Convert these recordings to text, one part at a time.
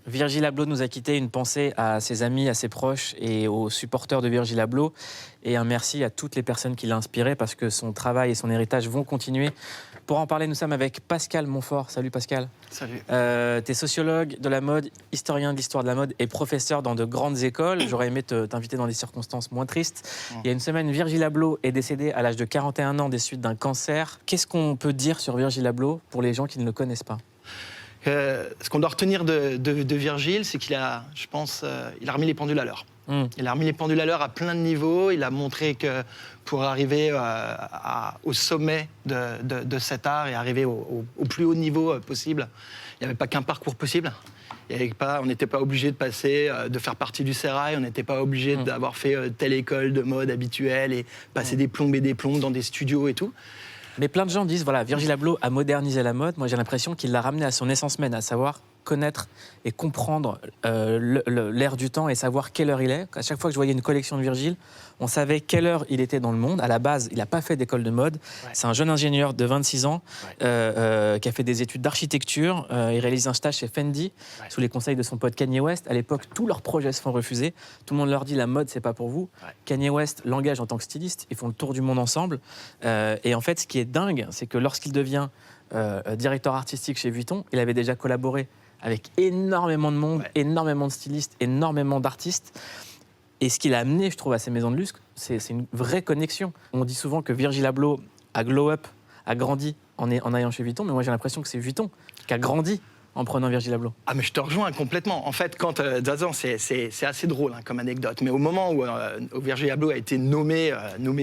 Virgil Abloh nous a quittés. Une pensée à ses amis, à ses proches et aux supporters de Virgil Abloh. Et un merci à toutes les personnes qui l'ont inspiré parce que son travail et son héritage vont continuer. Pour en parler, nous sommes avec Pascal Montfort. Salut Pascal. Salut. Tu es sociologue de la mode, historien de l'histoire de la mode et professeur dans de grandes écoles. J'aurais aimé t'inviter dans des circonstances moins tristes. Il y a une semaine, Virgil Abloh est décédé à l'âge de 41 ans des suites d'un cancer. Qu'est-ce qu'on peut dire sur Virgil Abloh pour les gens qui ne le connaissent pas ? Ce qu'on doit retenir de Virgil, c'est qu'il a, je pense, il a remis les pendules à l'heure. Il a remis les pendules à l'heure à plein de niveaux. Il a montré que pour arriver au sommet de cet art et arriver au plus haut niveau possible, il n'y avait pas qu'un parcours possible. On n'était pas obligé de passer, de faire partie du sérail, on n'était pas obligé d'avoir fait telle école de mode habituelle et passer des plombes et des plombes dans des studios et tout. Mais plein de gens disent, voilà, Virgil Abloh a modernisé la mode. Moi, j'ai l'impression qu'il l'a ramené à son essence même, à savoir connaître et comprendre l'ère du temps et savoir quelle heure il est. À chaque fois que je voyais une collection de Virgil, on savait quelle heure il était dans le monde. À la base, il n'a pas fait d'école de mode. Ouais. C'est un jeune ingénieur de 26 ans qui a fait des études d'architecture. Il réalise un stage chez Fendi sous les conseils de son pote Kanye West. À l'époque, tous leurs projets se font refuser. Tout le monde leur dit la mode, c'est pas pour vous. Kanye West l'engage en tant que styliste. Ils font le tour du monde ensemble. Et en fait, ce qui est dingue, c'est que lorsqu'il devient directeur artistique chez Vuitton, il avait déjà collaboré avec énormément de monde, énormément de stylistes, énormément d'artistes. Et ce qu'il a amené, je trouve, à ces maisons de luxe, c'est une vraie connexion. On dit souvent que Virgil Abloh a glow up, a grandi en allant chez Vuitton, mais moi j'ai l'impression que c'est Vuitton qui a grandi en prenant Virgil Abloh. Ah mais je te rejoins complètement. En fait, quand c'est assez drôle comme anecdote, mais au moment où Virgil Abloh a été nommé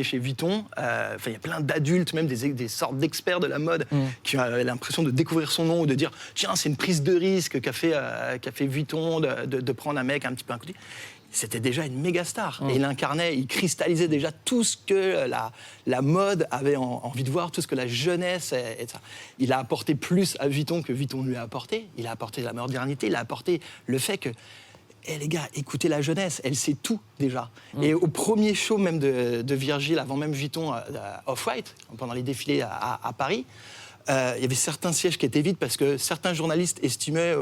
chez Vuitton, il y a plein d'adultes, même des sortes d'experts de la mode, qui ont l'impression de découvrir son nom ou de dire tiens, c'est une prise de risque qu'a fait Vuitton de prendre un mec un petit peu inconnu. C'était déjà une méga star. Et il incarnait, il cristallisait déjà tout ce que la mode avait envie de voir, tout ce que la jeunesse... Il a apporté plus à Vuitton que Vuitton lui a apporté. Il a apporté la modernité, il a apporté le fait que... les gars, écoutez la jeunesse, elle sait tout déjà. Et au premier show même de Virgil, avant même Vuitton, Off-White, pendant les défilés à Paris, il y avait certains sièges qui étaient vides parce que certains journalistes estimaient...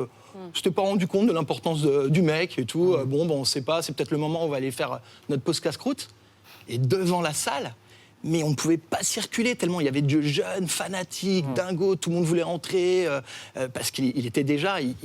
Je t'ai pas rendu compte de l'importance du mec et tout. On ne sait pas, c'est peut-être le moment où on va aller faire notre pause casse-croûte. Et devant la salle, mais on ne pouvait pas circuler tellement il y avait de jeunes, fanatiques, dingos, tout le monde voulait rentrer, parce qu'il était déjà, il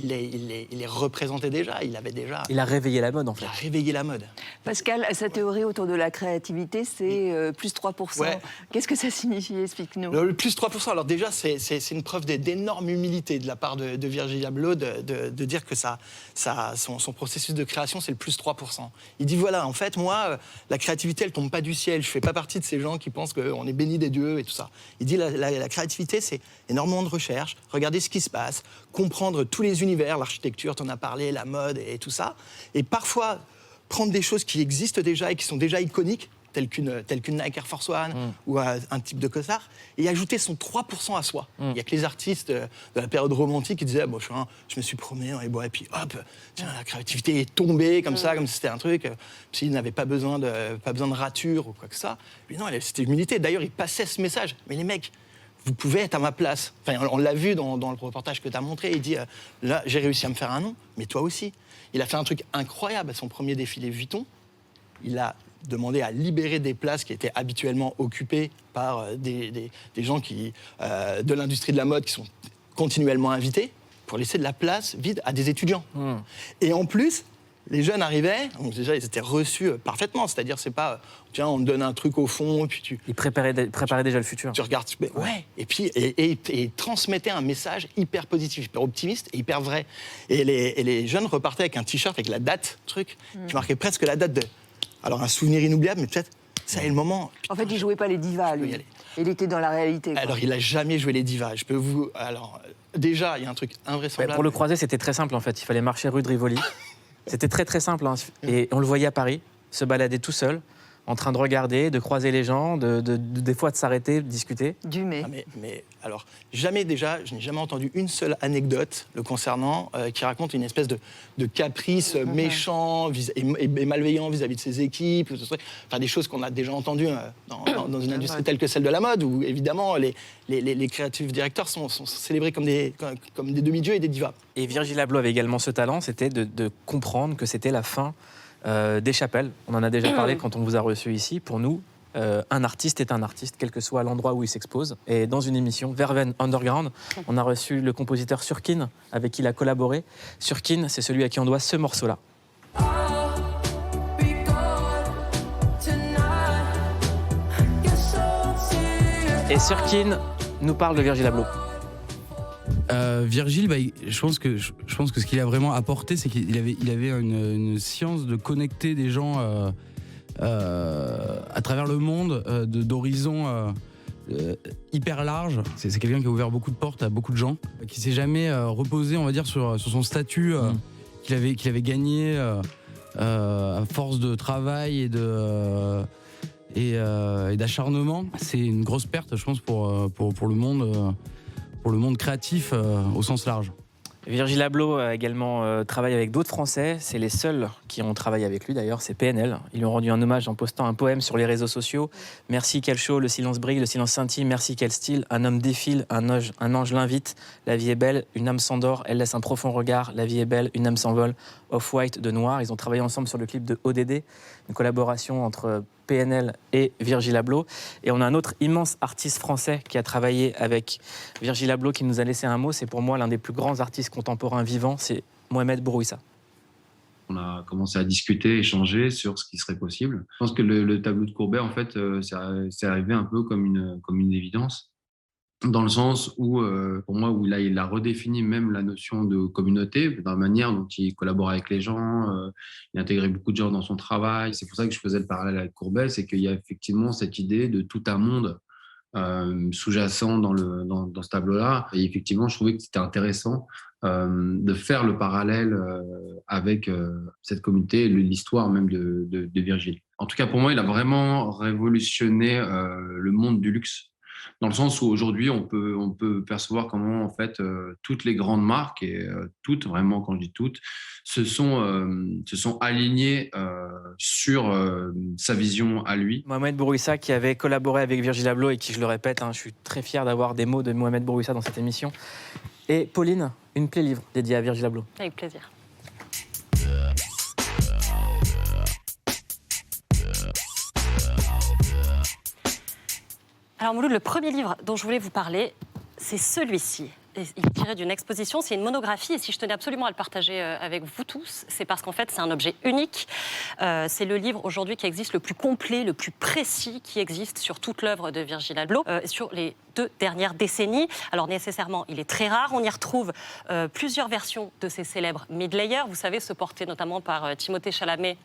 les représentait déjà, il avait déjà... Il a réveillé la mode, en fait. Il a réveillé la mode. Pascal, sa théorie autour de la créativité, c'est plus 3%. Ouais. Qu'est-ce que ça signifie? Explique-nous. Le plus 3%, alors déjà, c'est une preuve d'énorme humilité de la part de Virgil Abloh de dire que son processus de création, c'est le plus 3%. Il dit, voilà, en fait, moi, la créativité, elle tombe pas du ciel, je fais pas partie de ces gens qui pensent qu'on est béni des dieux et tout ça. Il dit la créativité, c'est énormément de recherche, regarder ce qui se passe, comprendre tous les univers, l'architecture, t'en as parlé, la mode et tout ça, et parfois prendre des choses qui existent déjà et qui sont déjà iconiques, telle qu'une Nike Air Force One ou un type de costard, et ajouter son 3% à soi. Il n'y a que les artistes de la période romantique qui disaient je me suis promené dans les bois, et puis hop, tiens, la créativité est tombée comme ça, comme si c'était un truc, s'il n'avait pas besoin de rature ou quoi que ça. Mais non, c'était humilité. D'ailleurs, il passait ce message. Mais les mecs, vous pouvez être à ma place. Enfin, on l'a vu dans le reportage que tu as montré. Il dit, là, j'ai réussi à me faire un nom, mais toi aussi. Il a fait un truc incroyable à son premier défilé Vuitton. Il a demandé à libérer des places qui étaient habituellement occupées par des gens de l'industrie de la mode qui sont continuellement invités pour laisser de la place vide à des étudiants. Et en plus, les jeunes arrivaient, donc déjà ils étaient reçus parfaitement, c'est-à-dire c'est pas tiens on te donne un truc au fond puis tu... Ils préparaient déjà le futur. Tu regardes, et puis et transmettaient un message hyper positif, hyper optimiste et hyper vrai. Et les jeunes repartaient avec un t-shirt avec la date, qui marquait presque la date de... Alors un souvenir inoubliable, mais peut-être ça est le moment. En fait, il jouait pas les divas, lui. Il était dans la réalité. Quoi. Alors il a jamais joué les divas. Déjà il y a un truc invraisemblable. Pour le croiser, c'était très simple en fait. Il fallait marcher rue de Rivoli. C'était très très simple. Et on le voyait à Paris, se balader tout seul, en train de regarder, de croiser les gens, des fois de s'arrêter, de discuter. Mais alors, je n'ai jamais entendu une seule anecdote le concernant qui raconte une espèce de caprice méchant et malveillant vis-à-vis de ses équipes, enfin des choses qu'on a déjà entendues dans une industrie telle que celle de la mode, où évidemment les créatifs directeurs sont célébrés comme des demi-dieux et des divas. Et Virgil Abloh avait également ce talent, c'était de comprendre que c'était la fin des chapelles. On en a déjà parlé quand on vous a reçu ici. Pour nous, un artiste est un artiste, quel que soit l'endroit où il s'expose. Et dans une émission, Verven Underground, on a reçu le compositeur Surkin, avec qui il a collaboré. Surkin, c'est celui à qui on doit ce morceau-là. Et Surkin nous parle de Virgil Abloh. Virgil, je pense que ce qu'il a vraiment apporté, c'est qu'il avait une science de connecter des gens à travers le monde, d'horizons hyper larges. C'est quelqu'un qui a ouvert beaucoup de portes à beaucoup de gens, qui s'est jamais reposé, on va dire, sur son statut qu'il avait gagné à force de travail et d'acharnement. C'est une grosse perte, je pense, pour le monde. Pour le monde créatif au sens large. Virgil Abloh a également travaillé avec d'autres Français. C'est les seuls qui ont travaillé avec lui d'ailleurs, c'est PNL. Ils lui ont rendu un hommage en postant un poème sur les réseaux sociaux. Merci quel show, le silence brille, le silence scintille. Merci quel style, un homme défile, un ange l'invite. La vie est belle, une âme s'endort, elle laisse un profond regard. La vie est belle, une âme s'envole. Off-White de Noir. Ils ont travaillé ensemble sur le clip de ODD, une collaboration entre PNL et Virgil Abloh. Et on a un autre immense artiste français qui a travaillé avec Virgil Abloh qui nous a laissé un mot. C'est pour moi l'un des plus grands artistes contemporains vivants, c'est Mohamed Bourouissa. On a commencé à discuter, échanger sur ce qui serait possible. Je pense que le tableau de Courbet, en fait, c'est arrivé un peu comme une évidence. Dans le sens où, pour moi, où il a redéfini même la notion de communauté, dans la manière dont il collabore avec les gens, il intégrait beaucoup de gens dans son travail. C'est pour ça que je faisais le parallèle avec Courbet, c'est qu'il y a effectivement cette idée de tout un monde sous-jacent dans ce tableau-là. Et effectivement, je trouvais que c'était intéressant de faire le parallèle avec cette communauté et l'histoire même de Virgile. En tout cas, pour moi, il a vraiment révolutionné le monde du luxe. Dans le sens où aujourd'hui, on peut percevoir comment, en fait, toutes les grandes marques, et toutes, vraiment, quand je dis toutes, se sont alignées sur sa vision à lui. Mohamed Bourouissa, qui avait collaboré avec Virgil Abloh et qui, je le répète, je suis très fier d'avoir des mots de Mohamed Bourouissa dans cette émission. Et Pauline, une plaie-livre dédiée à Virgil Abloh. Avec plaisir. Alors Mouloud, le premier livre dont je voulais vous parler, c'est celui-ci. Il est tiré d'une exposition, c'est une monographie, et si je tenais absolument à le partager avec vous tous, c'est parce qu'en fait c'est un objet unique. C'est le livre aujourd'hui qui existe le plus complet, le plus précis qui existe sur toute l'œuvre de Virgil Abloh, sur les 2 dernières décennies. Alors nécessairement, il est très rare. On y retrouve plusieurs versions de ces célèbres mid-layers. Vous savez, ce porté notamment par Timothée Chalamet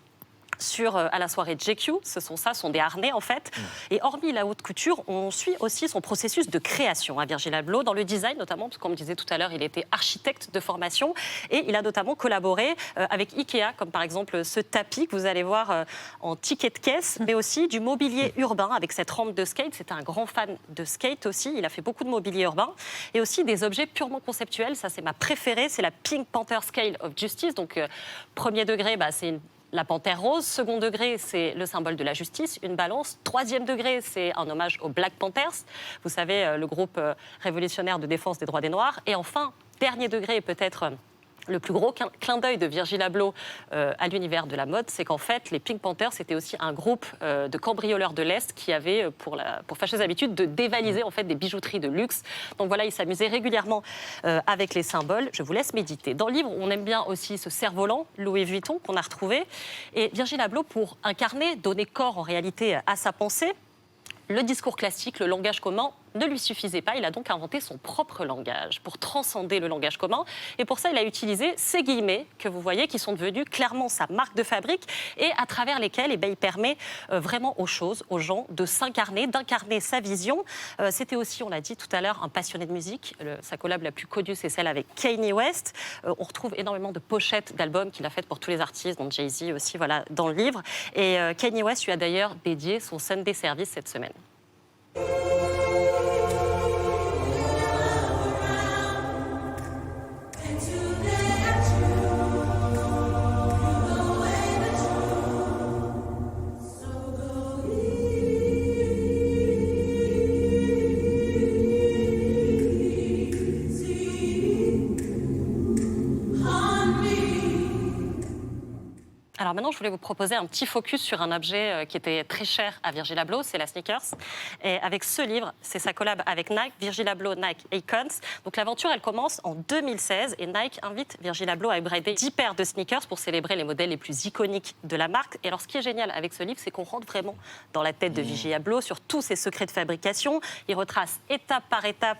à la soirée de GQ, ce sont des harnais en fait. Et hormis la haute couture, on suit aussi son processus de création à Virgil Abloh, dans le design notamment, parce qu'on me disait tout à l'heure, il était architecte de formation, et il a notamment collaboré avec Ikea, comme par exemple ce tapis que vous allez voir en ticket de caisse, mais aussi du mobilier urbain avec cette rampe de skate. C'était un grand fan de skate aussi, il a fait beaucoup de mobilier urbain, et aussi des objets purement conceptuels. Ça, c'est ma préférée, c'est la Pink Panther Scale of Justice. Donc premier degré, c'est la panthère rose. Second degré, c'est le symbole de la justice, une balance. Troisième degré, c'est un hommage aux Black Panthers, vous savez, le groupe révolutionnaire de défense des droits des Noirs. Et enfin, dernier degré, et peut-être le plus gros clin d'œil de Virgil Abloh à l'univers de la mode, c'est qu'en fait, les Pink Panthers, c'était aussi un groupe de cambrioleurs de l'Est qui avait pour fâcheuse habitude de dévaliser en fait des bijouteries de luxe. Donc voilà, il s'amusait régulièrement avec les symboles. Je vous laisse méditer. Dans le livre, on aime bien aussi ce cerf-volant Louis Vuitton qu'on a retrouvé. Et Virgil Abloh, pour incarner, donner corps en réalité à sa pensée, le discours classique, le langage commun, ne lui suffisait pas. Il a donc inventé son propre langage pour transcender le langage commun. Et pour ça, il a utilisé ces guillemets que vous voyez, qui sont devenus clairement sa marque de fabrique et à travers lesquels il permet vraiment aux choses, aux gens, de s'incarner, d'incarner sa vision. C'était aussi, on l'a dit tout à l'heure, un passionné de musique. Sa collab la plus connue, c'est celle avec Kanye West. On retrouve énormément de pochettes d'albums qu'il a faites pour tous les artistes, dont Jay-Z aussi, voilà, dans le livre. Et Kanye West lui a d'ailleurs dédié son Sunday Service cette semaine. Alors maintenant, je voulais vous proposer un petit focus sur un objet qui était très cher à Virgil Abloh, c'est la sneakers. Et avec ce livre, c'est sa collab avec Nike, Virgil Abloh, Nike Icons. Donc l'aventure, elle commence en 2016 et Nike invite Virgil Abloh à upgrader 10 paires de sneakers pour célébrer les modèles les plus iconiques de la marque. Et alors ce qui est génial avec ce livre, c'est qu'on rentre vraiment dans la tête de Virgil Abloh sur tous ses secrets de fabrication. Il retrace étape par étape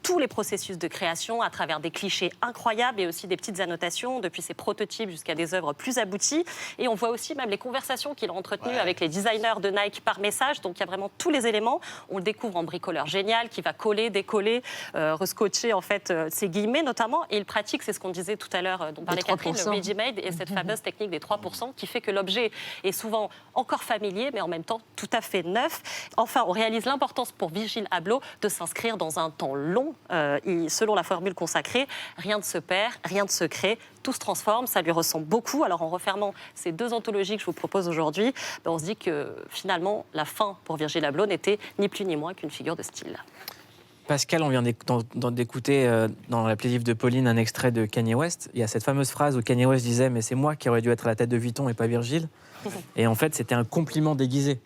tous les processus de création à travers des clichés incroyables et aussi des petites annotations, depuis ses prototypes jusqu'à des œuvres plus abouties. Et on voit aussi même les conversations qu'il a entretenues avec les designers de Nike par message. Donc il y a vraiment tous les éléments. On le découvre en bricoleur génial qui va coller, décoller, rescotcher en fait ses guillemets notamment. Et il pratique, c'est ce qu'on disait tout à l'heure, dont parlait Catherine, le ready-made et cette fameuse technique des 3% qui fait que l'objet est souvent encore familier mais en même temps tout à fait neuf. Enfin, on réalise l'importance pour Virgil Abloh de s'inscrire dans un temps long. Selon la formule consacrée, rien ne se perd, rien ne se crée. Tout se transforme, ça lui ressemble beaucoup. Alors en refermant ces deux anthologies que je vous propose aujourd'hui, on se dit que finalement, la fin pour Virgil Abloh n'était ni plus ni moins qu'une figure de style. Pascal, on vient d'écouter dans la playlist de Pauline un extrait de Kanye West. Il y a cette fameuse phrase où Kanye West disait « mais c'est moi qui aurais dû être à la tête de Vuitton et pas Virgil ». Et en fait, c'était un compliment déguisé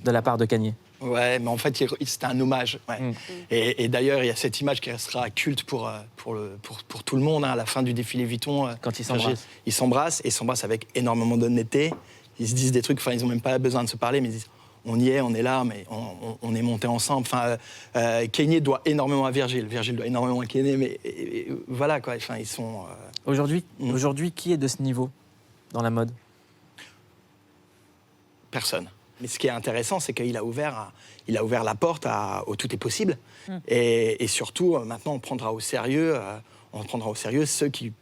de la part de Kanye. Ouais, mais en fait, c'était un hommage. Ouais. Et d'ailleurs, il y a cette image qui restera culte pour tout le monde. Hein, à la fin du défilé Vuitton, quand ils s'embrassent. Ils s'embrassent avec énormément d'honnêteté. Ils se disent des trucs, enfin, ils n'ont même pas besoin de se parler, mais ils disent on y est, on est là, mais on est montés ensemble. Enfin, Kanye doit énormément à Virgil. Virgil doit énormément à Kanye, mais voilà, quoi. Enfin, ils sont... Aujourd'hui, qui est de ce niveau dans la mode ? Personne. Mais ce qui est intéressant, c'est qu'il a ouvert la porte au tout est possible. Et surtout, maintenant, on prendra au sérieux ceux qui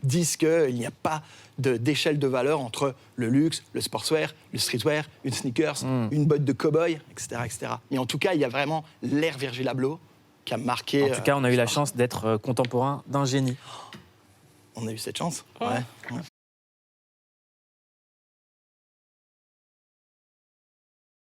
disent qu'il n'y a pas d'échelle de valeur entre le luxe, le sportswear, le streetwear, une sneakers, une botte de cow-boy, etc., etc. Mais en tout cas, il y a vraiment l'ère Virgil Abloh qui a marqué... En tout cas, on a eu la chance d'être contemporain d'un génie. On a eu cette chance, ouais.